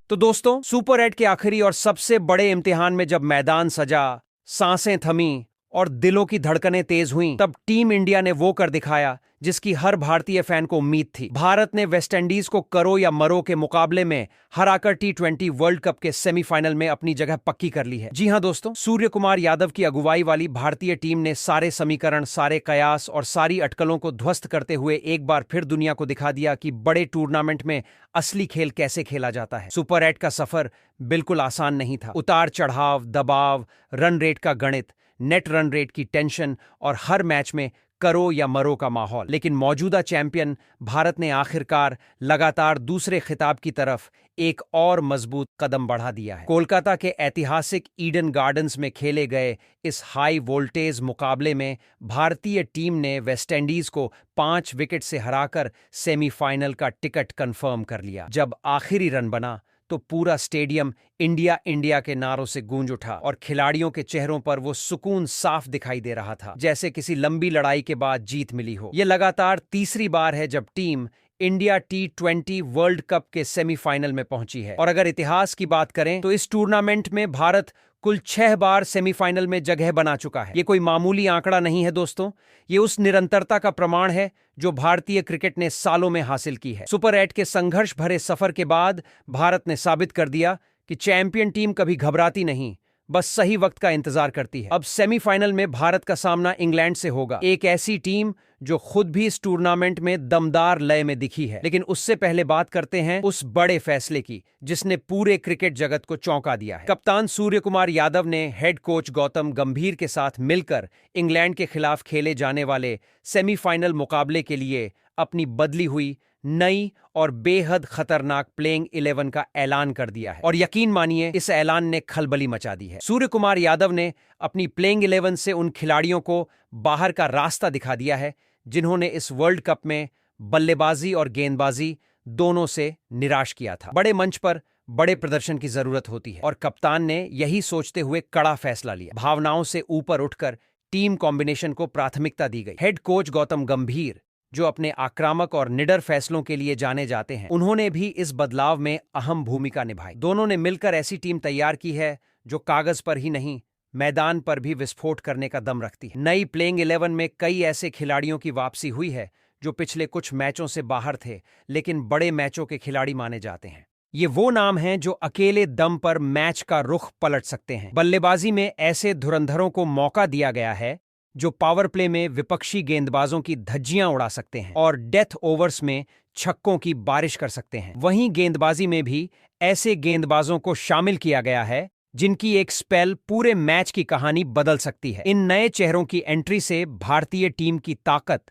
तो दोस्तों, सुपर 8 के आखिरी और सबसे बड़े इम्तिहान में जब मैदान सजा, सांसें थमी और दिलों की धड़कनें तेज हुईं, तब टीम इंडिया ने वो कर दिखाया जिसकी हर भारतीय फैन को उम्मीद थी। भारत ने वेस्टइंडीज को करो या मरो के मुकाबले में हराकर T20 वर्ल्ड कप के सेमीफाइनल में अपनी जगह पक्की कर ली है। जी हां दोस्तों, सूर्य कुमार यादव की अगुवाई वाली भारतीय टीम ने सारे समीकरण, सारे कयास और सारी अटकलों को ध्वस्त करते हुए एक बार फिर दुनिया को दिखा दिया कि बड़े टूर्नामेंट में असली खेल कैसे खेला जाता है। सुपर 8 का सफर बिल्कुल आसान नहीं था। उतार चढ़ाव, दबाव, रन रेट का गणित, नेट रन रेट की टेंशन और हर मैच में करो या मरो का माहौल। लेकिन मौजूदा चैंपियन भारत ने आखिरकार लगातार दूसरे खिताब की तरफ एक और मजबूत कदम बढ़ा दिया है। कोलकाता के ऐतिहासिक ईडन गार्डन्स में खेले गए इस हाई वोल्टेज मुकाबले में भारतीय टीम ने वेस्टइंडीज को 5 विकेट से हराकर सेमीफाइनल का टिकट कंफर्म कर लिया। जब आखिरी रन बना तो पूरा स्टेडियम इंडिया इंडिया के नारों से गूंज उठा और खिलाड़ियों के चेहरों पर वो सुकून साफ दिखाई दे रहा था, जैसे किसी लंबी लड़ाई के बाद जीत मिली हो। ये लगातार तीसरी बार है जब team India T20 world cup के सेमीफाइनल में पहुंची है। और अगर इतिहास की बात करें तो इस टूर्नामेंट में भारत कुल 6 बार सेमीफाइनल में जगह बना चुका है। ये कोई मामूली आंकड़ा नहीं है दोस्तों, ये उस निरंतरता का प्रमाण है जो भारतीय क्रिकेट ने सालों में हासिल की है। सुपर 8 के संघर्ष भरे सफर के बाद भारत ने साबित कर दिया कि चैंपियन टीम कभी घबराती नहीं, बस सही वक्त का इंतजार करती है। अब सेमीफाइनल में भारत का सामना इंग्लैंड से होगा, एक ऐसी टीम जो खुद भी इस टूर्नामेंट में दमदार लय में दिखी है। लेकिन उससे पहले बात करते हैं उस बड़े फैसले की जिसने पूरे क्रिकेट जगत को चौंका दिया है। कप्तान सूर्य कुमार यादव ने हेड कोच गौतम गंभीर के साथ मिलकर इंग्लैंड के खिलाफ खेले जाने वाले सेमीफाइनल मुकाबले के लिए अपनी बदली हुई नई और बेहद खतरनाक प्लेइंग 11 का ऐलान कर दिया है। और यकीन मानिए, इस ऐलान ने खलबली मचा दी है। सूर्य कुमार यादव ने अपनी प्लेइंग 11 से उन खिलाड़ियों को बाहर का रास्ता दिखा दिया है जिन्होंने इस वर्ल्ड कप में बल्लेबाजी और गेंदबाजी दोनों से निराश किया था। बड़े मंच पर बड़े प्रदर्शन की जरूरत होती है और कप्तान ने यही सोचते हुए कड़ा फैसला लिया। भावनाओं से ऊपर उठकर टीम कॉम्बिनेशन को प्राथमिकता दी गई। हेड कोच गौतम गंभीर, जो अपने आक्रामक और निडर फैसलों के लिए जाने जाते हैं, उन्होंने भी इस बदलाव में अहम भूमिका निभाई। दोनों ने मिलकर ऐसी टीम तैयार की है जो कागज पर ही नहीं, मैदान पर भी विस्फोट करने का दम रखती है। नई प्लेइंग 11 में कई ऐसे खिलाड़ियों की वापसी हुई है जो पिछले कुछ मैचों से बाहर थे लेकिन बड़े मैचों के खिलाड़ी माने जाते हैं। ये वो नाम हैं जो अकेले दम पर मैच का रुख पलट सकते हैं। बल्लेबाजी में ऐसे धुरंधरों को मौका दिया गया है जो पावर प्ले में विपक्षी गेंदबाजों की धज्जियां उड़ा सकते हैं और डेथ ओवर्स में छक्कों की बारिश कर सकते हैं। वहीं गेंदबाजी में भी ऐसे गेंदबाजों को शामिल किया गया है जिनकी एक स्पेल पूरे मैच की कहानी बदल सकती है। इन नए चेहरों की एंट्री से भारतीय टीम की ताकत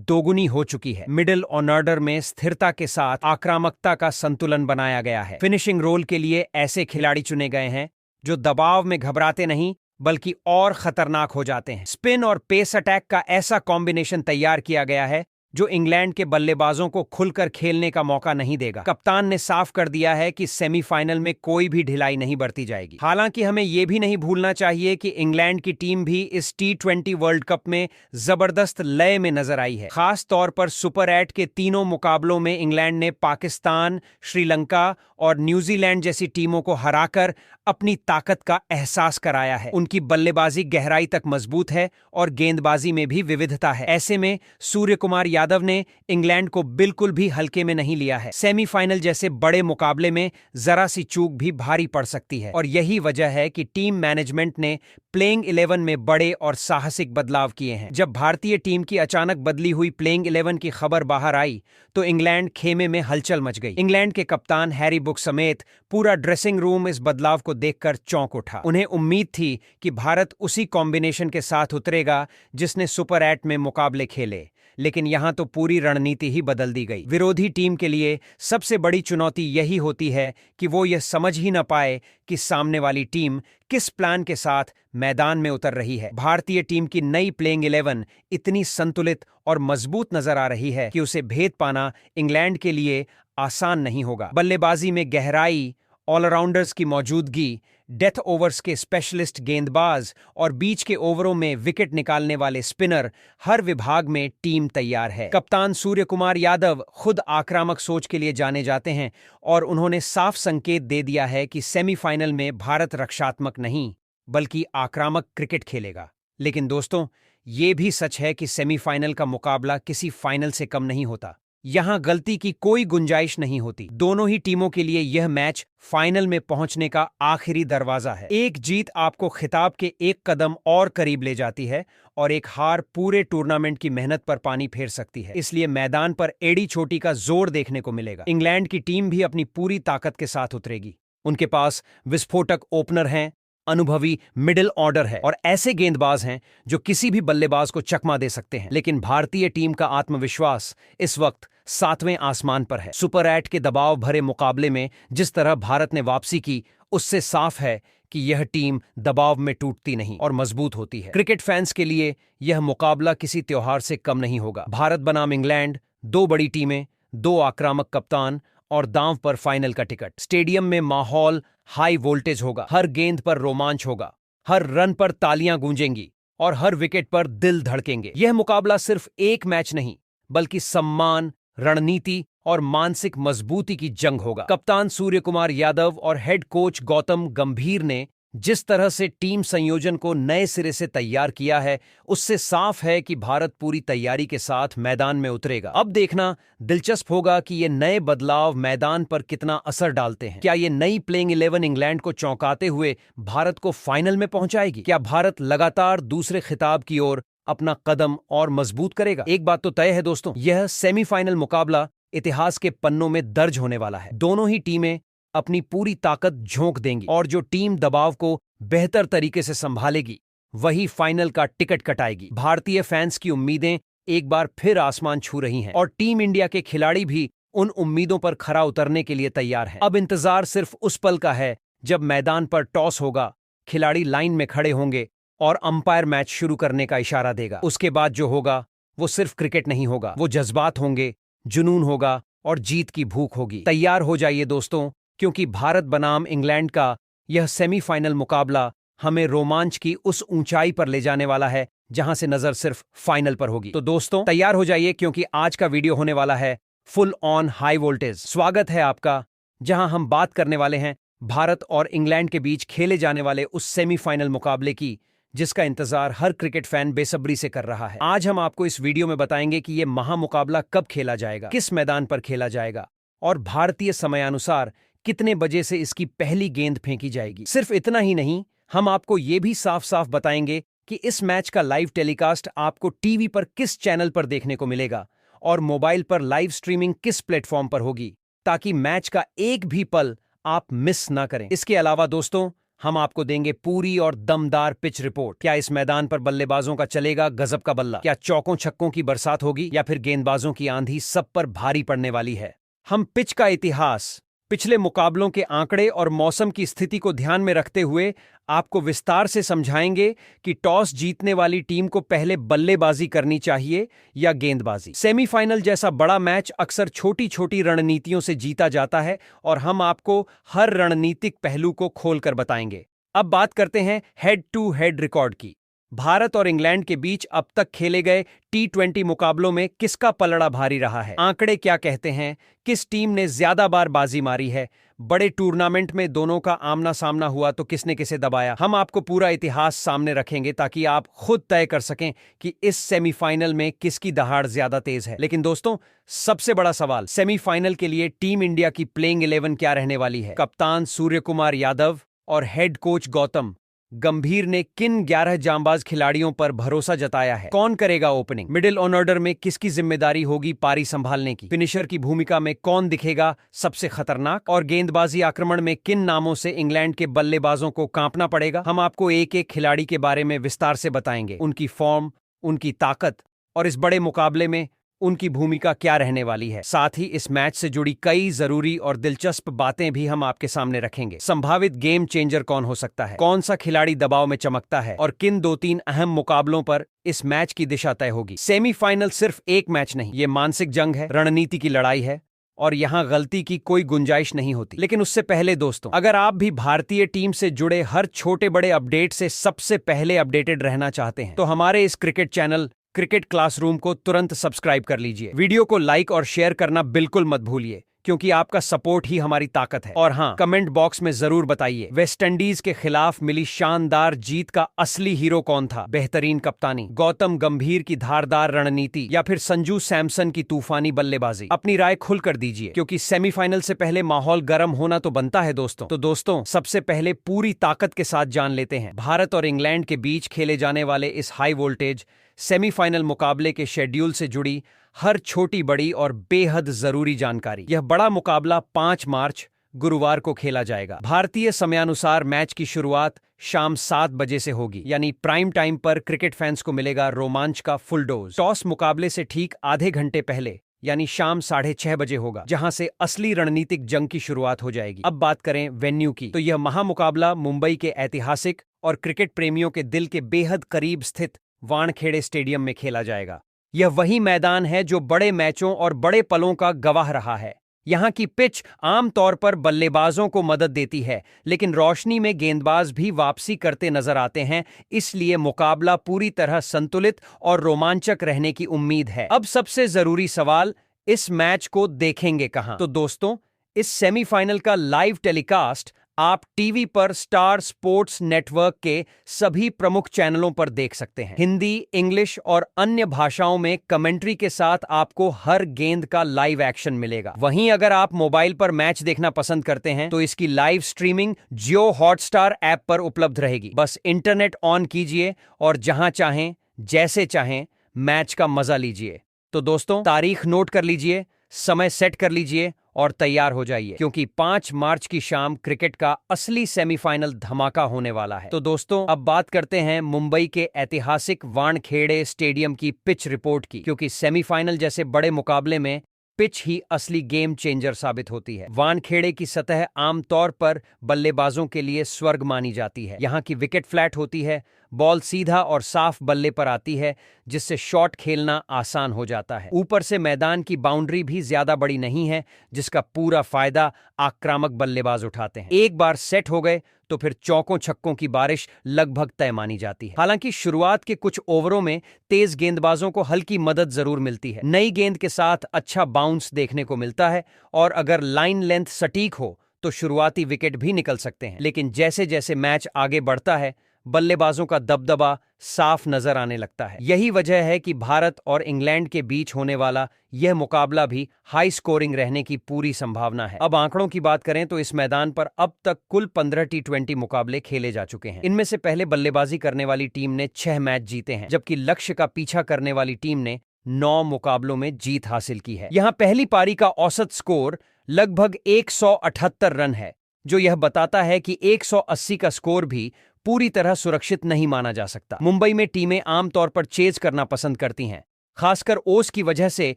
दोगुनी हो चुकी है। मिडिल ऑर्डर में स्थिरता के साथ आक्रामकता का संतुलन बनाया गया है। फिनिशिंग रोल के लिए ऐसे खिलाड़ी चुने गए हैं जो दबाव में घबराते नहीं बल्कि और खतरनाक हो जाते हैं। स्पिन और पेस अटैक का ऐसा कॉम्बिनेशन तैयार किया गया है जो इंग्लैंड के बल्लेबाजों को खुलकर खेलने का मौका नहीं देगा। कप्तान ने साफ कर दिया है कि सेमीफाइनल में कोई भी ढिलाई नहीं बरती जाएगी। हालांकि हमें यह भी नहीं भूलना चाहिए कि इंग्लैंड की टीम भी इस T20 वर्ल्ड कप में जबरदस्त लय में नजर आई है। खास तौर पर सुपर 8 के तीनों मुकाबलों में इंग्लैंड ने पाकिस्तान, श्रीलंका और न्यूजीलैंड जैसी टीमों को हराकर अपनी ताकत का एहसास कराया है। उनकी बल्लेबाजी गहराई तक मजबूत है और गेंदबाजी में भी विविधता है। ऐसे में सूर्य कुमार यादव ने इंग्लैंड को बिल्कुल भी हल्के में नहीं लिया है। सेमीफाइनल जैसे बड़े मुकाबले में जरा सी चूक भी भारी पड़ सकती है और यही वजह है कि टीम मैनेजमेंट ने प्लेइंग 11 में बड़े और साहसिक बदलाव किए हैं। जब भारतीय टीम की अचानक बदली हुई प्लेइंग 11 की खबर बाहर आई तो इंग्लैंड खेमे में हलचल मच गई। इंग्लैंड के कप्तान हैरी बुक समेत पूरा ड्रेसिंग रूम इस बदलाव को देखकर चौंक उठा। उन्हें उम्मीद थी कि भारत उसी कॉम्बिनेशन के साथ उतरेगा जिसने सुपर 8 में मुकाबले खेले, लेकिन यहां तो पूरी रणनीति ही बदल दी गई। विरोधी टीम के लिए सबसे बड़ी चुनौती यही होती है कि वो यह समझ ही न पाए कि सामने वाली टीम किस प्लान के साथ मैदान में उतर रही है। भारतीय टीम की नई प्लेइंग 11 इतनी संतुलित और मजबूत नजर आ रही है कि उसे भेद पाना इंग्लैंड के लिए आसान नहीं होगा। बल्लेबाजी में गहराई, ऑलराउंडर्स की मौजूदगी, डेथ ओवर्स के स्पेशलिस्ट गेंदबाज और बीच के ओवरों में विकेट निकालने वाले स्पिनर, हर विभाग में टीम तैयार है। कप्तान सूर्य कुमार यादव खुद आक्रामक सोच के लिए जाने जाते हैं और उन्होंने साफ संकेत दे दिया है कि सेमीफाइनल में भारत रक्षात्मक नहीं बल्कि आक्रामक क्रिकेट खेलेगा। लेकिन दोस्तों, ये भी सच है कि सेमीफाइनल का मुकाबला किसी फाइनल से कम नहीं होता। यहां गलती की कोई गुंजाइश नहीं होती। दोनों ही टीमों के लिए यह मैच फाइनल में पहुंचने का आखिरी दरवाजा है। एक जीत आपको खिताब के एक कदम और करीब ले जाती है और एक हार पूरे टूर्नामेंट की मेहनत पर पानी फेर सकती है। इसलिए मैदान पर एड़ी चोटी का जोर देखने को मिलेगा। इंग्लैंड की टीम भी अपनी पूरी ताकत के साथ उतरेगी। उनके पास विस्फोटक ओपनर हैं, अनुभवी मिडिल ऑर्डर है और ऐसे गेंदबाज हैं जो किसी भी बल्लेबाज को चकमा दे सकते हैं। लेकिन भारतीय टीम का आत्मविश्वास इस वक्त 7वें आसमान पर है। सुपर 8 के दबाव भरे मुकाबले में जिस तरह भारत ने वापसी की, उससे साफ है कि यह टीम दबाव में टूटती नहीं और मजबूत होती है। क्रिकेट फैंस के लिए यह मुकाबला किसी त्योहार से कम नहीं होगा। भारत बनाम इंग्लैंड, 2 बड़ी टीमें, 2 आक्रामक कप्तान और दांव पर फाइनल का टिकट। स्टेडियम में माहौल हाई वोल्टेज होगा, हर गेंद पर रोमांच होगा, हर रन पर तालियां गूंजेंगी और हर विकेट पर दिल धड़केंगे। यह मुकाबला सिर्फ एक मैच नहीं बल्कि सम्मान, रणनीति और मानसिक मजबूती की जंग होगा। कप्तान सूर्य कुमार यादव और हेड कोच गौतम गंभीर ने जिस तरह से टीम संयोजन को नए सिरे से तैयार किया है, उससे साफ है कि भारत पूरी तैयारी के साथ मैदान में उतरेगा। अब देखना दिलचस्प होगा कि ये नए बदलाव मैदान पर कितना असर डालते हैं। क्या ये नई प्लेइंग 11 इंग्लैंड को चौंकाते हुए भारत को फाइनल में पहुंचाएगी? क्या भारत लगातार दूसरे खिताब की ओर अपना कदम और मजबूत करेगा? एक बात तो तय है दोस्तों, यह सेमीफाइनल मुकाबला इतिहास के पन्नों में दर्ज होने वाला है। दोनों ही टीमें अपनी पूरी ताकत झोंक देंगी और जो टीम दबाव को बेहतर तरीके से संभालेगी वही फाइनल का टिकट कटाएगी। भारतीय फैंस की उम्मीदें एक बार फिर आसमान छू रही हैं और टीम इंडिया के खिलाड़ी भी उन उम्मीदों पर खरा उतरने के लिए तैयार हैं। अब इंतजार सिर्फ उस पल का है जब मैदान पर टॉस होगा, खिलाड़ी लाइन में खड़े होंगे और अंपायर मैच शुरू करने का इशारा देगा। उसके बाद जो होगा वो सिर्फ क्रिकेट नहीं होगा, वो जज्बात होंगे, जुनून होगा और जीत की भूख होगी। तैयार हो जाइए दोस्तों, क्योंकि भारत बनाम इंग्लैंड का यह सेमीफाइनल मुकाबला हमें रोमांच की उस ऊंचाई पर ले जाने वाला है जहां से नजर सिर्फ फाइनल पर होगी। तो दोस्तों तैयार हो जाइए, क्योंकि आज का वीडियो होने वाला है फुल ऑन हाई वोल्टेज। स्वागत है आपका, जहां हम बात करने वाले हैं भारत और इंग्लैंड के बीच खेले जाने वाले उस सेमीफाइनल मुकाबले की जिसका इंतजार हर क्रिकेट फैन बेसब्री से कर रहा है। आज हम आपको इस वीडियो में बताएंगे कि यह महामुकाबला कब खेला जाएगा, किस मैदान पर खेला जाएगा और भारतीय समयानुसार कितने बजे से इसकी पहली गेंद फेंकी जाएगी। सिर्फ इतना ही नहीं, हम आपको ये भी साफ साफ बताएंगे कि इस मैच का लाइव टेलीकास्ट आपको टीवी पर किस चैनल पर देखने को मिलेगा और मोबाइल पर लाइव स्ट्रीमिंग किस प्लेटफॉर्म पर होगी, ताकि मैच का एक भी पल आप मिस ना करें। इसके अलावा दोस्तों हम आपको देंगे पूरी और दमदार पिच रिपोर्ट। क्या इस मैदान पर बल्लेबाजों का चलेगा गजब का बल्ला? क्या चौकों छक्कों की बरसात होगी या फिर गेंदबाजों की आंधी सब पर भारी पड़ने वाली है? हम पिच का इतिहास, पिछले मुकाबलों के आंकड़े और मौसम की स्थिति को ध्यान में रखते हुए आपको विस्तार से समझाएंगे कि टॉस जीतने वाली टीम को पहले बल्लेबाजी करनी चाहिए या गेंदबाजी। सेमीफाइनल जैसा बड़ा मैच अक्सर छोटी छोटी रणनीतियों से जीता जाता है और हम आपको हर रणनीतिक पहलू को खोलकर बताएंगे। अब बात करते हैं हेड टू हेड रिकॉर्ड की। भारत और इंग्लैंड के बीच अब तक खेले गए T20 मुकाबलों में किसका पलड़ा भारी रहा है? आंकड़े क्या कहते हैं? किस टीम ने ज्यादा बार बाजी मारी है? बड़े टूर्नामेंट में दोनों का आमना सामना हुआ तो किसने किसे दबाया? हम आपको पूरा इतिहास सामने रखेंगे ताकि आप खुद तय कर सकें कि इस सेमीफाइनल में किसकी दहाड़ ज्यादा तेज है। लेकिन दोस्तों सबसे बड़ा सवाल, सेमीफाइनल के लिए टीम इंडिया की प्लेइंग 11 क्या रहने वाली है? कप्तान सूर्य कुमार यादव और हेड कोच गौतम गंभीर ने किन 11 जांबाज खिलाड़ियों पर भरोसा जताया है? कौन करेगा ओपनिंग? मिडिल ऑर्डर में किसकी जिम्मेदारी होगी पारी संभालने की? फिनिशर की भूमिका में कौन दिखेगा सबसे खतरनाक? और गेंदबाजी आक्रमण में किन नामों से इंग्लैंड के बल्लेबाजों को कांपना पड़ेगा? हम आपको एक एक खिलाड़ी के बारे में विस्तार से बताएंगे, उनकी फॉर्म, उनकी ताकत और इस बड़े मुकाबले में उनकी भूमिका क्या रहने वाली है। साथ ही इस मैच से जुड़ी कई जरूरी और दिलचस्प बातें भी हम आपके सामने रखेंगे। संभावित गेम चेंजर कौन हो सकता है, कौन सा खिलाड़ी दबाव में चमकता है और किन 2-3 अहम मुकाबलों पर इस मैच की दिशा तय होगी। सेमीफाइनल सिर्फ एक मैच नहीं, ये मानसिक जंग है, रणनीति की लड़ाई है और यहां गलती की कोई गुंजाइश नहीं होती। लेकिन उससे पहले दोस्तों, अगर आप भी भारतीय टीम से जुड़े हर छोटे बड़े अपडेट से सबसे पहले अपडेटेड रहना चाहते हैं तो हमारे इस क्रिकेट चैनल क्रिकेट क्लासरूम को तुरंत सब्सक्राइब कर लीजिए। वीडियो को लाइक और शेयर करना बिल्कुल मत भूलिए, क्योंकि आपका सपोर्ट ही हमारी ताकत है। और हाँ, कमेंट बॉक्स में जरूर बताइए, वेस्टइंडीज के खिलाफ मिली शानदार जीत का असली हीरो कौन था? बेहतरीन कप्तानी, गौतम गंभीर की धारदार रणनीति, या फिर संजू सैमसन की तूफानी बल्लेबाजी? अपनी राय खुलकर दीजिए, क्योंकि सेमीफाइनल से पहले माहौल गर्म होना तो बनता है दोस्तों। तो दोस्तों, सबसे पहले पूरी ताकत के साथ जान लेते हैं भारत और इंग्लैंड के बीच खेले जाने वाले इस हाई वोल्टेज सेमीफाइनल मुकाबले के शेड्यूल से जुड़ी हर छोटी बड़ी और बेहद जरूरी जानकारी। यह बड़ा मुकाबला 5 मार्च गुरुवार को खेला जाएगा। भारतीय समयानुसार मैच की शुरुआत शाम 7 बजे से होगी, यानी प्राइम टाइम पर क्रिकेट फैंस को मिलेगा रोमांच का फुल डोज। टॉस मुकाबले से ठीक आधे घंटे पहले यानी शाम 6:30 बजे होगा, जहां से असली रणनीतिक जंग की शुरुआत हो जाएगी। अब बात करें वेन्यू की, तो यह महामुकाबला मुंबई के ऐतिहासिक और क्रिकेट प्रेमियों के दिल के बेहद करीब स्थित वानखेड़े स्टेडियम में खेला जाएगा। यह वही मैदान है जो बड़े मैचों और बड़े पलों का गवाह रहा है। यहाँ की पिच आमतौर पर बल्लेबाजों को मदद देती है, लेकिन रोशनी में गेंदबाज भी वापसी करते नजर आते हैं, इसलिए मुकाबला पूरी तरह संतुलित और रोमांचक रहने की उम्मीद है। अब सबसे जरूरी सवाल, इस मैच को देखेंगे कहां? तो दोस्तों, इस सेमीफाइनल का लाइव टेलीकास्ट आप टीवी पर स्टार स्पोर्ट्स नेटवर्क के सभी प्रमुख चैनलों पर देख सकते हैं। हिंदी, इंग्लिश और अन्य भाषाओं में कमेंट्री के साथ आपको हर गेंद का लाइव एक्शन मिलेगा। वहीं अगर आप मोबाइल पर मैच देखना पसंद करते हैं तो इसकी लाइव स्ट्रीमिंग जियो हॉटस्टार ऐप पर उपलब्ध रहेगी। बस इंटरनेट ऑन कीजिए और जहां चाहें जैसे चाहें मैच का मजा लीजिए। तो दोस्तों, तारीख नोट कर लीजिए, समय सेट कर लीजिए और तैयार हो जाइए, क्योंकि 5 मार्च की शाम क्रिकेट का असली सेमीफाइनल धमाका होने वाला है। तो दोस्तों, अब बात करते हैं मुंबई के ऐतिहासिक वानखेड़े स्टेडियम की पिच रिपोर्ट की, क्योंकि सेमीफाइनल जैसे बड़े मुकाबले में पिच ही असली गेम चेंजर साबित होती है। वानखेड़े की सतह आमतौर पर बल्लेबाजों के लिए स्वर्ग मानी जाती है। यहाँ की विकेट फ्लैट होती है, बॉल सीधा और साफ बल्ले पर आती है, जिससे शॉट खेलना आसान हो जाता है। ऊपर से मैदान की बाउंड्री भी ज्यादा बड़ी नहीं है, जिसका पूरा फायदा आक्रामक बल्लेबाज उठाते हैं। एक बार सेट हो गए तो फिर चौकों छक्कों की बारिश लगभग तय मानी जाती है। हालांकि शुरुआत के कुछ ओवरों में तेज गेंदबाजों को हल्की मदद जरूर मिलती है। नई गेंद के साथ अच्छा बाउंस देखने को मिलता है, और अगर लाइन लेंथ सटीक हो तो शुरुआती विकेट भी निकल सकते हैं। लेकिन जैसे जैसे मैच आगे बढ़ता है, बल्लेबाजों का दबदबा साफ नजर आने लगता है। यही वजह है कि भारत और इंग्लैंड के बीच होने वाला यह मुकाबला भी हाई स्कोरिंग रहने की पूरी संभावना है। अब आंकड़ों की बात करें तो इस मैदान पर अब तक कुल 15 T20 मुकाबले खेले जा चुके हैं। इनमें से पहले बल्लेबाजी करने वाली टीम ने 6 मैच जीते हैं, जबकि लक्ष्य का पीछा करने वाली टीम ने 9 मुकाबलों में जीत हासिल की है। यहाँ पहली पारी का औसत स्कोर लगभग 178 रन है, जो यह बताता है कि 180 का स्कोर भी पूरी तरह सुरक्षित नहीं माना जा सकता। मुंबई में टीमें आमतौर पर चेज करना पसंद करती हैं, खासकर ओस की वजह से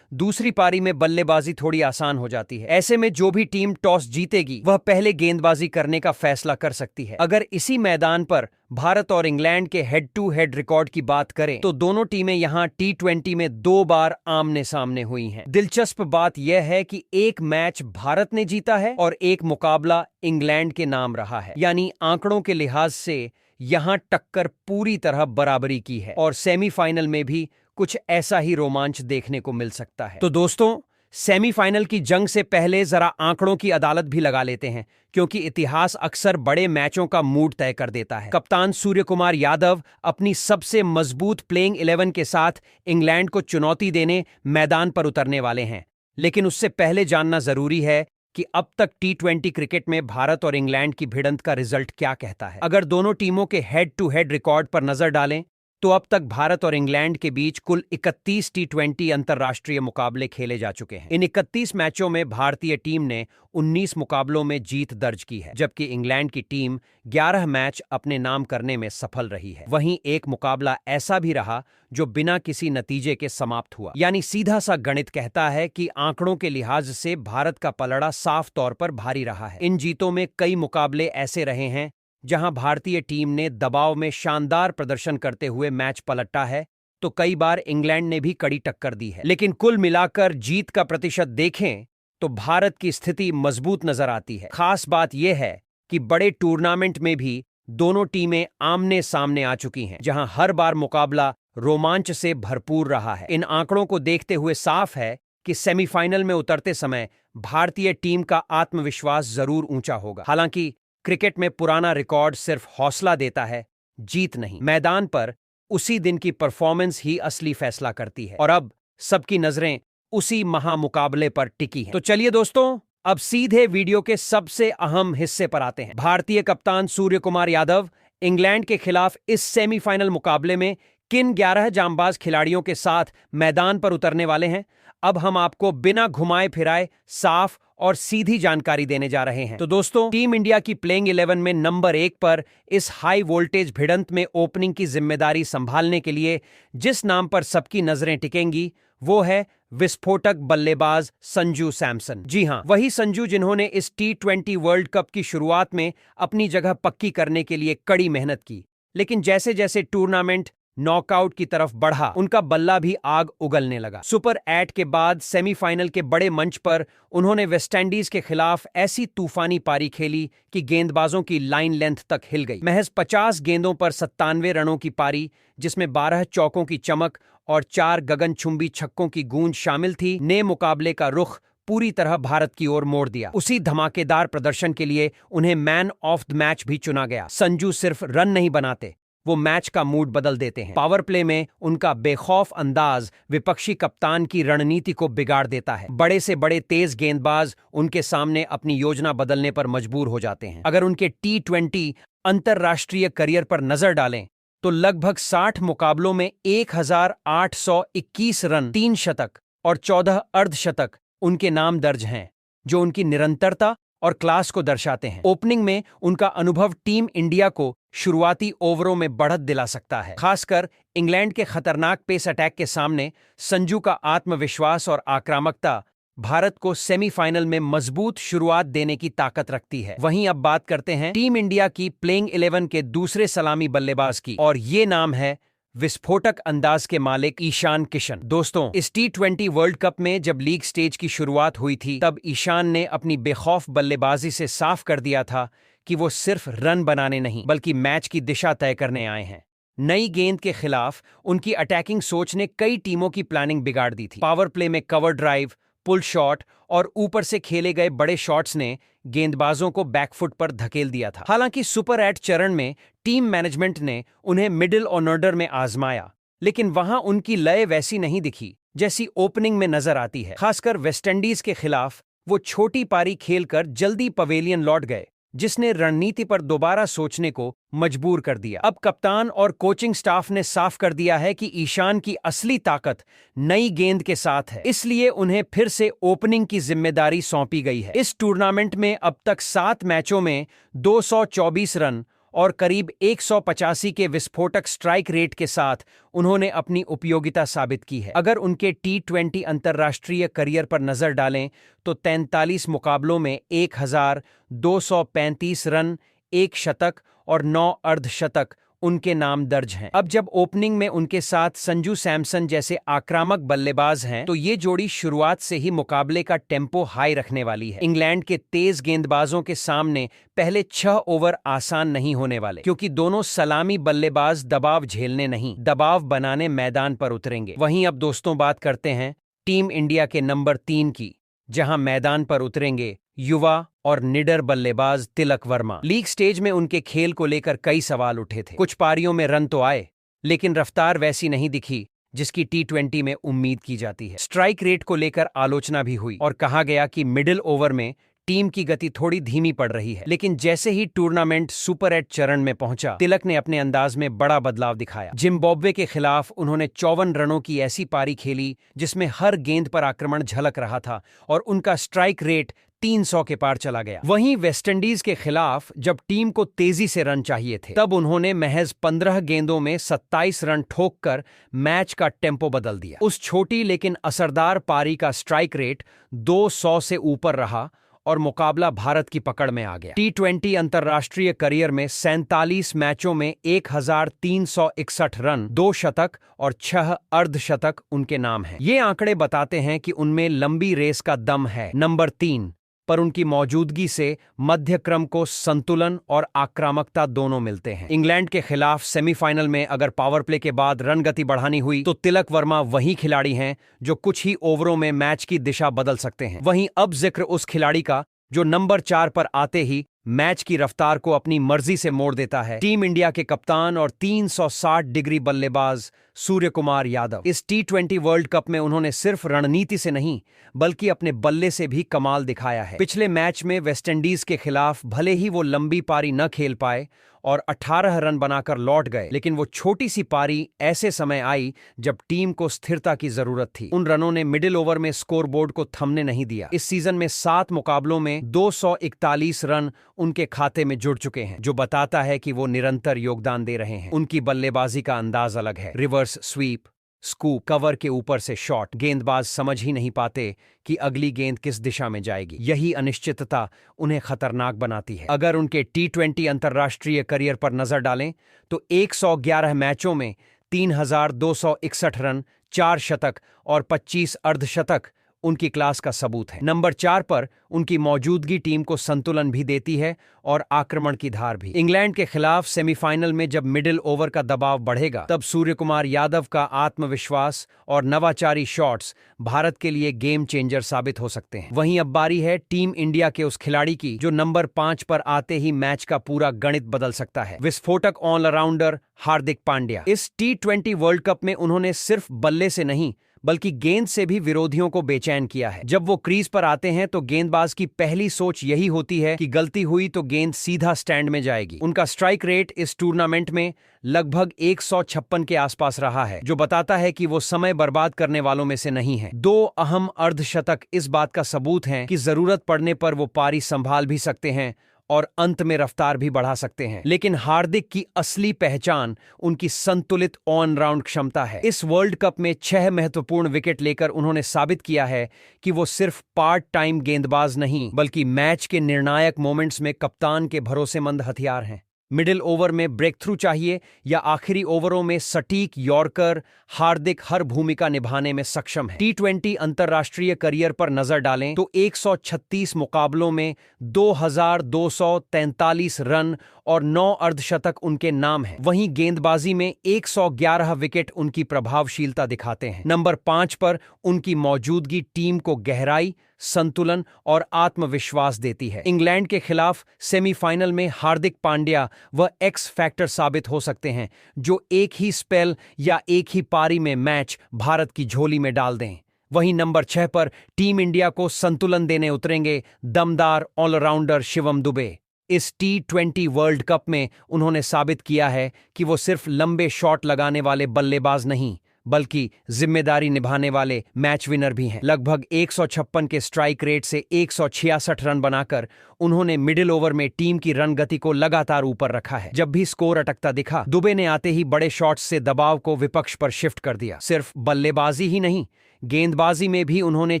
दूसरी पारी में बल्लेबाजी थोड़ी आसान हो जाती है। ऐसे में जो भी टीम टॉस जीतेगी वह पहले गेंदबाजी करने का फैसला कर सकती है। अगर इसी मैदान पर भारत और इंग्लैंड के हेड टू हेड रिकॉर्ड की बात करें तो दोनों टीमें यहां T20 में 2 बार आमने सामने हुई हैं। दिलचस्प बात यह है कि एक मैच भारत ने जीता है और एक मुकाबला इंग्लैंड के नाम रहा है, यानी आंकड़ों के लिहाज से यहां टक्कर पूरी तरह बराबरी की है, और सेमीफाइनल में भी कुछ ऐसा ही रोमांच देखने को मिल सकता है। तो दोस्तों, सेमीफाइनल की जंग से पहले जरा आंकड़ों की अदालत भी लगा लेते हैं, क्योंकि इतिहास अक्सर बड़े मैचों का मूड तय कर देता है। कप्तान सूर्यकुमार यादव अपनी सबसे मजबूत प्लेइंग 11 के साथ इंग्लैंड को चुनौती देने मैदान पर उतरने वाले हैं। लेकिन उससे पहले जानना जरूरी है कि अब तक T20 क्रिकेट में भारत और इंग्लैंड की भिड़ंत का रिजल्ट क्या कहता है। अगर दोनों टीमों के हेड टू हेड रिकॉर्ड पर नजर डालें तो अब तक भारत और इंग्लैंड के बीच कुल 31 T20 अंतर्राष्ट्रीय मुकाबले खेले जा चुके हैं। इन 31 मैचों में भारतीय टीम ने 19 मुकाबलों में जीत दर्ज की है, जबकि इंग्लैंड की टीम 11 मैच अपने नाम करने में सफल रही है। वहीं एक मुकाबला ऐसा भी रहा जो बिना किसी नतीजे के समाप्त हुआ। यानी सीधा सा गणित कहता है कि आंकड़ों के लिहाज से भारत का पलड़ा साफ तौर पर भारी रहा है। इन जीतों में कई मुकाबले ऐसे रहे हैं जहां भारतीय टीम ने दबाव में शानदार प्रदर्शन करते हुए मैच पलटा है, तो कई बार इंग्लैंड ने भी कड़ी टक्कर दी है। लेकिन कुल मिलाकर जीत का प्रतिशत देखें तो भारत की स्थिति मजबूत नजर आती है। खास बात यह है कि बड़े टूर्नामेंट में भी दोनों टीमें आमने सामने आ चुकी हैं, जहां हर बार मुकाबला रोमांच से भरपूर रहा है। इन आंकड़ों को देखते हुए साफ है कि सेमीफाइनल में उतरते समय भारतीय टीम का आत्मविश्वास जरूर ऊंचा होगा। हालांकि क्रिकेट में पुराना रिकॉर्ड सिर्फ हौसला देता है, जीत नहीं। मैदान पर उसी दिन की परफॉर्मेंस ही असली फैसला करती है, और अब सबकी नजरें उसी महामुकाबले पर टिकी हैं। तो चलिए दोस्तों, अब सीधे वीडियो के सबसे अहम हिस्से पर आते हैं। भारतीय कप्तान सूर्य कुमार यादव इंग्लैंड के खिलाफ इस सेमीफाइनल मुकाबले में किन 11 जांबाज खिलाड़ियों के साथ मैदान पर उतरने वाले हैं, अब हम आपको बिना घुमाए फिराए साफ और सीधी जानकारी देने जा रहे हैं। तो दोस्तों, टीम इंडिया की प्लेइंग 11 में नंबर 1 पर इस हाई वोल्टेज भिड़ंत में ओपनिंग की जिम्मेदारी संभालने के लिए जिस नाम पर सबकी नजरें टिकेंगी वो है विस्फोटक बल्लेबाज संजू सैमसन। जी हां, वही संजू जिन्होंने इस T20 वर्ल्ड कप की शुरुआत में अपनी जगह पक्की करने के लिए कड़ी मेहनत की, लेकिन जैसे जैसे टूर्नामेंट नॉकआउट की तरफ बढ़ा, उनका बल्ला भी आग उगलने लगा। सुपर 8 के बाद सेमीफाइनल के बड़े मंच पर उन्होंने वेस्टइंडीज के खिलाफ ऐसी तूफानी पारी खेली कि गेंदबाजों की लाइन लेंथ तक हिल गई। महज 50 गेंदों पर 97 रनों की पारी, जिसमें 12 चौकों की चमक और 4 गगनचुंबी छक्कों की गूंज शामिल थी, ने मुकाबले का रुख पूरी तरह भारत की ओर मोड़ दिया। उसी धमाकेदार प्रदर्शन के लिए उन्हें मैन ऑफ द मैच भी चुना गया। संजू सिर्फ रन नहीं बनाते, वो मैच का मूड बदल देते हैं। पावर प्ले में उनका बेखौफ अंदाज विपक्षी कप्तान की रणनीति को बिगाड़ देता है। बड़े से बड़े तेज गेंदबाज उनके सामने अपनी योजना बदलने पर मजबूर हो जाते हैं। अगर उनके T20 अंतरराष्ट्रीय करियर पर नजर डालें तो लगभग 60 मुकाबलों में 1821 रन, 3 शतक और 14 अर्धशतक उनके नाम दर्ज हैं, जो उनकी निरंतरता और क्लास को दर्शाते हैं। ओपनिंग में उनका अनुभव टीम इंडिया को शुरुआती ओवरों में बढ़त दिला सकता है। खासकर इंग्लैंड के खतरनाक पेस अटैक के सामने संजू का आत्मविश्वास और आक्रामकता भारत को सेमीफाइनल में मजबूत शुरुआत देने की ताकत रखती है। वहीं अब बात करते हैं टीम इंडिया की प्लेइंग 11 के दूसरे सलामी बल्लेबाज की, और ये नाम है विस्फोटक अंदाज के मालिक ईशान किशन। दोस्तों, इस T20 वर्ल्ड कप में जब लीग स्टेज की शुरुआत हुई थी, तब ईशान ने अपनी बेखौफ बल्लेबाजी से साफ कर दिया था कि वो सिर्फ रन बनाने नहीं बल्कि मैच की दिशा तय करने आए हैं। नई गेंद के खिलाफ उनकी अटैकिंग सोच ने कई टीमों की प्लानिंग बिगाड़ दी थी। पावर प्ले में कवर ड्राइव, पुल शॉट और ऊपर से खेले गए बड़े शॉट्स ने गेंदबाजों को बैकफुट पर धकेल दिया था। हालांकि सुपर 8 चरण में टीम मैनेजमेंट ने उन्हें मिडिल ऑर्डर में आजमाया, लेकिन वहां उनकी लय वैसी नहीं दिखी जैसी ओपनिंग में नजर आती है। खासकर वेस्टइंडीज के खिलाफ वो छोटी पारी खेलकर जल्दी पवेलियन लौट गए, जिसने रणनीति पर दोबारा सोचने को मजबूर कर दिया। अब कप्तान और कोचिंग स्टाफ ने साफ कर दिया है कि ईशान की असली ताकत नई गेंद के साथ है, इसलिए उन्हें फिर से ओपनिंग की जिम्मेदारी सौंपी गई है। इस टूर्नामेंट में अब तक 7 मैचों में 224 रन और करीब 185 के विस्फोटक स्ट्राइक रेट के साथ उन्होंने अपनी उपयोगिता साबित की है। अगर उनके T20 अंतर्राष्ट्रीय करियर पर नजर डालें तो 43 मुकाबलों में 1235 रन, 1 शतक और 9 अर्धशतक उनके नाम दर्ज हैं। अब जब ओपनिंग में उनके साथ संजू सैमसन जैसे आक्रामक बल्लेबाज हैं, तो ये जोड़ी शुरुआत से ही मुकाबले का टेम्पो हाई रखने वाली है। इंग्लैंड के तेज गेंदबाजों के सामने पहले 6 ओवर आसान नहीं होने वाले, क्योंकि दोनों सलामी बल्लेबाज दबाव झेलने नहीं, दबाव बनाने मैदान पर उतरेंगे। वहीं अब दोस्तों बात करते हैं टीम इंडिया के नंबर 3 की, जहां मैदान पर उतरेंगे युवा और निडर बल्लेबाज तिलक वर्मा। लीग स्टेज में उनके खेल को लेकर कई सवाल उठे थे। कुछ पारियों में रन तो आए, लेकिन रफ्तार वैसी नहीं दिखी जिसकी T20 में उम्मीद की जाती है। स्ट्राइक रेट को लेकर आलोचना भी हुई और कहा गया कि मिडिल ओवर में टीम की गति थोड़ी धीमी पड़ रही है। लेकिन जैसे ही टूर्नामेंट सुपर 8 चरण में पहुंचा, तिलक ने अपने अंदाज में बड़ा बदलाव दिखाया। जिम्बाब्वे के खिलाफ उन्होंने 54 रनों की ऐसी पारी खेली जिसमें हर गेंद पर आक्रमण झलक रहा था और उनका स्ट्राइक रेट 300 के पार चला गया। वहीं वेस्टइंडीज के खिलाफ जब टीम को तेजी से रन चाहिए थे, तब उन्होंने महज 15 गेंदों में 27 रन ठोककर मैच का टेम्पो बदल दिया। उस छोटी लेकिन असरदार पारी का स्ट्राइक रेट 200 से ऊपर रहा और मुकाबला भारत की पकड़ में आ गया। T20 अंतर्राष्ट्रीय करियर में 47 मैचों में 1361 रन, 2 शतक और 6 अर्धशतक उनके नाम हैं। ये आंकड़े बताते हैं कि उनमें लंबी रेस का दम है। नंबर 3 पर उनकी मौजूदगी से मध्य क्रम को संतुलन और आक्रामकता दोनों मिलते हैं। इंग्लैंड के खिलाफ सेमीफाइनल में अगर पावर प्ले के बाद रन गति बढ़ानी हुई तो तिलक वर्मा वही खिलाड़ी हैं जो कुछ ही ओवरों में मैच की दिशा बदल सकते हैं। वहीं अब जिक्र उस खिलाड़ी का जो नंबर 4 पर आते ही मैच की रफ्तार को अपनी मर्जी से मोड़ देता है। टीम इंडिया के कप्तान और 360 डिग्री बल्लेबाज सूर्य कुमार यादव। इस T20 वर्ल्ड कप में उन्होंने सिर्फ रणनीति से नहीं बल्कि अपने बल्ले से भी कमाल दिखाया है। पिछले मैच में वेस्टइंडीज के खिलाफ भले ही वो लंबी पारी न खेल पाए और 18 रन बनाकर लौट गए, लेकिन वो छोटी सी पारी ऐसे समय आई जब टीम को स्थिरता की जरूरत थी। उन रनों ने मिडिल ओवर में स्कोरबोर्ड को थमने नहीं दिया। इस सीजन में 7 मुकाबलों में 241 रन उनके खाते में जुड़ चुके हैं, जो बताता है कि वो निरंतर योगदान दे रहे हैं। उनकी बल्लेबाजी का अंदाज अलग है। रिवर्स स्वीप, स्कूप, कवर के ऊपर से शॉट, गेंदबाज समझ ही नहीं पाते कि अगली गेंद किस दिशा में जाएगी। यही अनिश्चितता उन्हें खतरनाक बनाती है। अगर उनके T20 अंतर्राष्ट्रीय करियर पर नजर डालें तो 111 मैचों में 3261 रन, 4 शतक और 25 अर्धशतक उनकी क्लास का सबूत है। नंबर 4 पर उनकी मौजूदगी टीम को संतुलन भी देती है और आक्रमण की धार भी। इंग्लैंड के खिलाफ सेमीफाइनल में जब मिडिल ओवर का दबाव बढ़ेगा तब सूर्य कुमार यादव का आत्मविश्वास और नवाचारी शॉट्स भारत के लिए गेम चेंजर साबित हो सकते हैं। वहीं अब बारी है टीम इंडिया के उस खिलाड़ी की जो नंबर 5 पर आते ही मैच का पूरा गणित बदल सकता है। विस्फोटक ऑलराउंडर हार्दिक पांड्या। इस T20 वर्ल्ड कप में उन्होंने सिर्फ बल्ले से नहीं बल्कि गेंद से भी विरोधियों को बेचैन किया है। जब वो क्रीज पर आते हैं तो गेंदबाज की पहली सोच यही होती है कि गलती हुई तो गेंद सीधा स्टैंड में जाएगी। उनका स्ट्राइक रेट इस टूर्नामेंट में लगभग 156 के आसपास रहा है, जो बताता है कि वो समय बर्बाद करने वालों में से नहीं है। 2 अहम अर्धशतक इस बात का सबूत हैं कि जरूरत पड़ने पर वो पारी संभाल भी सकते हैं और अंत में रफ्तार भी बढ़ा सकते हैं। लेकिन हार्दिक की असली पहचान उनकी संतुलित ऑन राउंड क्षमता है। इस वर्ल्ड कप में 6 महत्वपूर्ण विकेट लेकर उन्होंने साबित किया है कि वो सिर्फ पार्ट टाइम गेंदबाज नहीं बल्कि मैच के निर्णायक मोमेंट्स में कप्तान के भरोसेमंद हथियार हैं। मिडिल ओवर में ब्रेक थ्रू चाहिए या आखिरी ओवरों में सटीक यॉर्कर, हार्दिक हर भूमिका निभाने में सक्षम है। T20 अंतर्राष्ट्रीय करियर पर नजर डालें तो 136 मुकाबलों में 2243 रन और 9 अर्धशतक उनके नाम हैं। वहीं गेंदबाजी में 111 विकेट उनकी प्रभावशीलता दिखाते हैं। नंबर 5 पर उनकी मौजूदगी टीम को गहराई, संतुलन और आत्मविश्वास देती है। इंग्लैंड के खिलाफ सेमीफाइनल में हार्दिक पांड्या वह एक्स फैक्टर साबित हो सकते हैं जो एक ही स्पेल या एक ही पारी में मैच भारत की झोली में डाल दें। वहीं नंबर 6 पर टीम इंडिया को संतुलन देने उतरेंगे दमदार ऑलराउंडर शिवम दुबे। इस T20 वर्ल्ड कप में उन्होंने साबित किया है कि वो सिर्फ लंबे शॉट लगाने वाले बल्लेबाज नहीं बल्कि जिम्मेदारी निभाने वाले मैच विनर भी हैं। लगभग 156 के स्ट्राइक रेट से 166 रन बनाकर उन्होंने मिडिल ओवर में टीम की रन गति को लगातार ऊपर रखा है। जब भी स्कोर अटकता दिखा, दुबे ने आते ही बड़े शॉट्स से दबाव को विपक्ष पर शिफ्ट कर दिया। सिर्फ बल्लेबाजी ही नहीं, गेंदबाजी में भी उन्होंने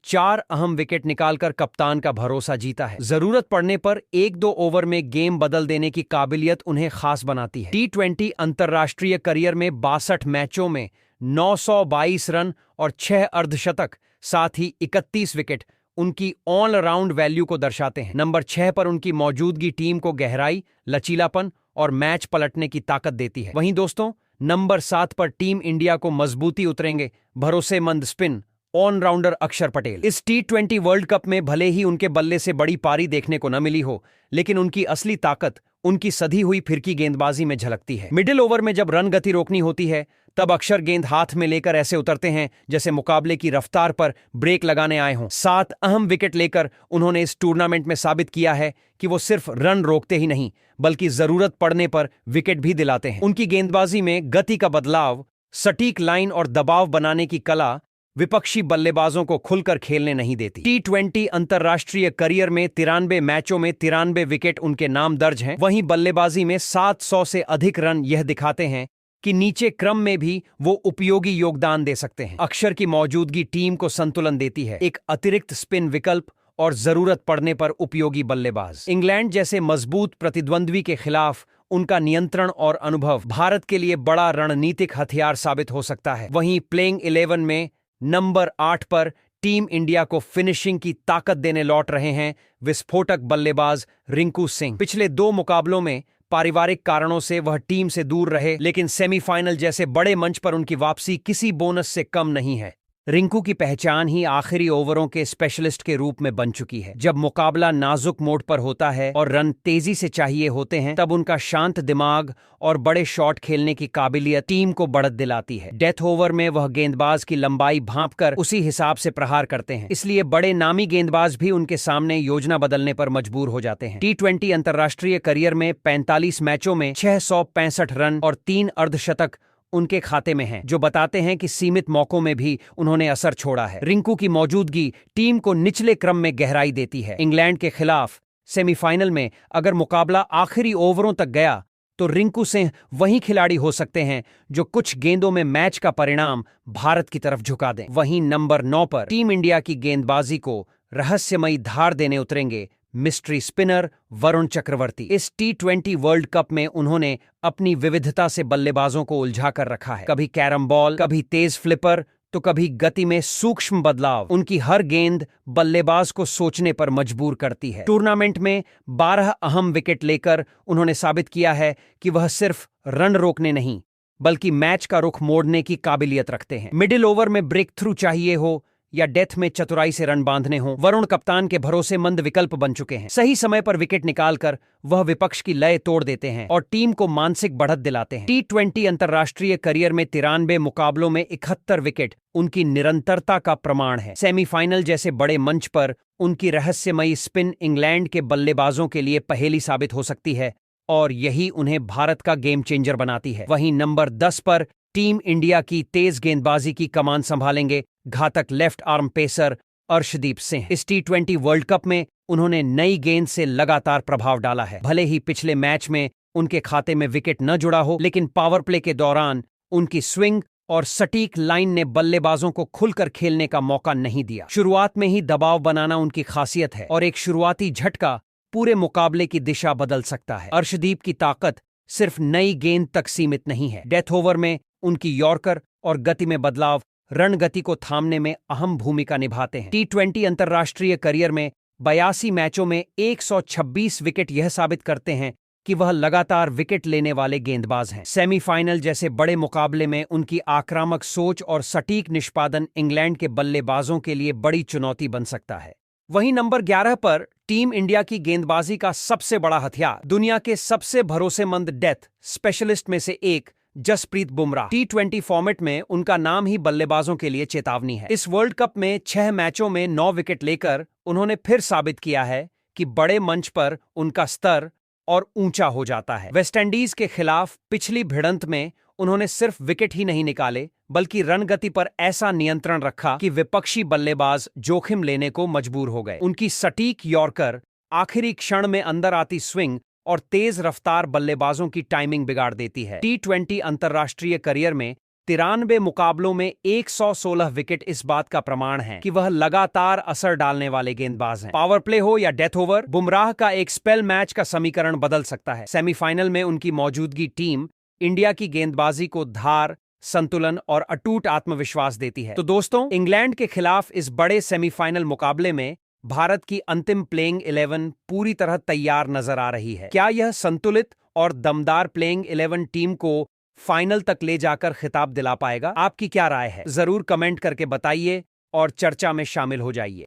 4 अहम विकेट निकालकर कप्तान का भरोसा जीता है। जरूरत पड़ने पर 1-2 ओवर में गेम बदल देने की काबिलियत उन्हें खास बनाती है। T20 अंतर्राष्ट्रीय करियर में 62 मैचों में 922 रन और 6 अर्धशतक, साथ ही 31 विकेट उनकी ऑल राउंड वैल्यू को दर्शाते हैं। नंबर 6 पर उनकी मौजूदगी टीम को गहराई, लचीलापन और मैच पलटने की ताकत देती है। वहीं दोस्तों, नंबर 7 पर टीम इंडिया को मजबूती उतरेंगे भरोसेमंद स्पिन ऑलराउंडर अक्षर पटेल। इस T20 वर्ल्ड कप में भले ही उनके बल्ले से बड़ी पारी देखने को न मिली हो, लेकिन उनकी असली ताकत उनकी सधी हुई फिरकी गेंदबाजी में झलकती है। मिडिल ओवर में जब रन गति रोकनी होती है तब अक्षर गेंद हाथ में लेकर ऐसे उतरते हैं जैसे मुकाबले की रफ्तार पर ब्रेक लगाने आए हों। 7 अहम विकेट लेकर उन्होंने इस टूर्नामेंट में साबित किया है कि वो सिर्फ रन रोकते ही नहीं बल्कि जरूरत पड़ने पर विकेट भी दिलाते हैं। उनकी गेंदबाजी में गति का बदलाव, सटीक लाइन और दबाव बनाने की कला विपक्षी बल्लेबाजों को खुलकर खेलने नहीं देती। T20 अंतर्राष्ट्रीय करियर में 93 मैचों में 93 विकेट उनके नाम दर्ज हैं। वहीं बल्लेबाजी में 700 से अधिक रन यह दिखाते हैं कि नीचे क्रम में भी वो उपयोगी योगदान दे सकते हैं। अक्षर की मौजूदगी टीम को संतुलन देती है। एक अतिरिक्त स्पिन विकल्प और जरूरत पड़ने पर उपयोगी बल्लेबाज। इंग्लैंड जैसे मजबूत प्रतिद्वंद्वी के खिलाफ उनका नियंत्रण और अनुभव भारत के लिए बड़ा रणनीतिक हथियार साबित हो सकता है। वहीं प्लेइंग 11 में नंबर 8 पर टीम इंडिया को फिनिशिंग की ताकत देने लौट रहे हैं विस्फोटक बल्लेबाज रिंकू सिंह। पिछले 2 मुकाबलों में पारिवारिक कारणों से वह टीम से दूर रहे, लेकिन सेमीफाइनल जैसे बड़े मंच पर उनकी वापसी किसी बोनस से कम नहीं है। रिंकू की पहचान ही आखिरी ओवरों के स्पेशलिस्ट के रूप में बन चुकी है। जब मुकाबला नाजुक मोड पर होता है और रन तेजी से चाहिए होते हैं, तब उनका शांत दिमाग और बड़े शॉट खेलने की काबिलियत टीम को बढ़त दिलाती है। डेथ ओवर में वह गेंदबाज की लंबाई भांपकर उसी हिसाब से प्रहार करते हैं, इसलिए बड़े नामी गेंदबाज भी उनके सामने योजना बदलने पर मजबूर हो जाते हैं। T20 अंतर्राष्ट्रीय करियर में 45 मैचों में 665 रन और 3 अर्धशतक उनके खाते में हैं, जो बताते हैं कि सीमित मौकों में भी उन्होंने असर छोड़ा है। रिंकू की मौजूदगी टीम को निचले क्रम में गहराई देती है। इंग्लैंड के खिलाफ सेमीफाइनल में अगर मुकाबला आखिरी ओवरों तक गया तो रिंकू सिंह वही खिलाड़ी हो सकते हैं जो कुछ गेंदों में मैच का परिणाम भारत की तरफ झुका दें। वहीं नंबर 9 पर टीम इंडिया की गेंदबाजी को रहस्यमयी धार देने उतरेंगे मिस्ट्री स्पिनर वरुण चक्रवर्ती। इस T20 वर्ल्ड कप में उन्होंने अपनी विविधता से बल्लेबाजों को उलझा कर रखा है। कभी कैरम बॉल, कभी तेज फ्लिपर, तो कभी गति में सूक्ष्म बदलाव। उनकी हर गेंद बल्लेबाज को सोचने पर मजबूर करती है। टूर्नामेंट में 12 अहम विकेट लेकर उन्होंने साबित किया है कि वह सिर्फ रन रोकने नहीं, बल्कि मैच का रुख मोड़ने की काबिलियत रखते हैं। मिडिल ओवर में ब्रेक थ्रू चाहिए हो या डेथ में चतुराई से रन बांधने हो, वरुण कप्तान के भरोसेमंद विकल्प बन चुके हैं। सही समय पर विकेट निकालकर वह विपक्ष की लय तोड़ देते हैं और टीम को मानसिक बढ़त दिलाते हैं। T20 अंतर्राष्ट्रीय करियर में 93 मुकाबलों में 71 विकेट उनकी निरंतरता का प्रमाण है। सेमीफाइनल जैसे बड़े मंच पर उनकी रहस्यमयी स्पिन इंग्लैंड के बल्लेबाजों के लिए पहेली साबित हो सकती है और यही उन्हें भारत का गेम चेंजर बनाती है। वहीं नंबर 10 पर टीम इंडिया की तेज गेंदबाजी की कमान संभालेंगे घातक left arm pacer Arshdeep Singh. इस T20 वर्ल्ड कप में उन्होंने नई गेंद से लगातार प्रभाव डाला है। भले ही पिछले मैच में उनके खाते में विकेट न जुड़ा हो, लेकिन पावर प्ले के दौरान उनकी स्विंग और सटीक लाइन ने बल्लेबाजों को खुलकर खेलने का मौका नहीं दिया। शुरुआत में ही दबाव बनाना उनकी खासियत है और एक शुरुआती झटका पूरे मुकाबले की दिशा बदल सकता है। अर्शदीप की ताकत सिर्फ नई गेंद तक सीमित नहीं है। डेथ ओवर में उनकी यॉर्कर और गति में बदलाव रन गति को थामने में अहम भूमिका निभाते हैं। T20 अंतर्राष्ट्रीय करियर में 82 मैचों में 126 विकेट यह साबित करते हैं कि वह लगातार विकेट लेने वाले गेंदबाज हैं। सेमीफाइनल जैसे बड़े मुकाबले में उनकी आक्रामक सोच और सटीक निष्पादन इंग्लैंड के बल्लेबाजों के लिए बड़ी चुनौती बन सकता है। वहीं नंबर 11 पर टीम इंडिया की गेंदबाजी का सबसे बड़ा हथियार, दुनिया के सबसे भरोसेमंद डेथ स्पेशलिस्ट में से एक जसप्रीत बुमराह। T20 फॉर्मेट में उनका नाम ही बल्लेबाजों के लिए चेतावनी है। इस वर्ल्ड कप में 6 मैचों में 9 विकेट लेकर उन्होंने फिर साबित किया है कि बड़े मंच पर उनका स्तर और ऊंचा हो जाता है। वेस्टइंडीज के खिलाफ पिछली भिड़ंत में उन्होंने सिर्फ विकेट ही नहीं निकाले, बल्कि रन गति पर ऐसा नियंत्रण रखा कि विपक्षी बल्लेबाज जोखिम लेने को मजबूर हो गए। उनकी सटीक यॉर्कर, आखिरी क्षण में अंदर आती स्विंग और तेज रफ्तार बल्लेबाजों की टाइमिंग बिगाड़ देती है। T20 अंतर्राष्ट्रीय करियर में 93 मुकाबलों में 116 विकेट इस बात का प्रमाण है कि वह लगातार असर डालने वाले गेंदबाज हैं। पावर प्ले हो या डेथ ओवर, बुमराह का एक स्पेल मैच का समीकरण बदल सकता है। सेमीफाइनल में उनकी मौजूदगी टीम इंडिया की गेंदबाजी को धार, संतुलन और अटूट आत्मविश्वास देती है। तो दोस्तों, इंग्लैंड के खिलाफ इस बड़े सेमीफाइनल मुकाबले में भारत की अंतिम प्लेइंग 11 पूरी तरह तैयार नजर आ रही है। क्या यह संतुलित और दमदार प्लेइंग 11 टीम को फाइनल तक ले जाकर खिताब दिला पाएगा? आपकी क्या राय है? जरूर कमेंट करके बताइए और चर्चा में शामिल हो जाइए।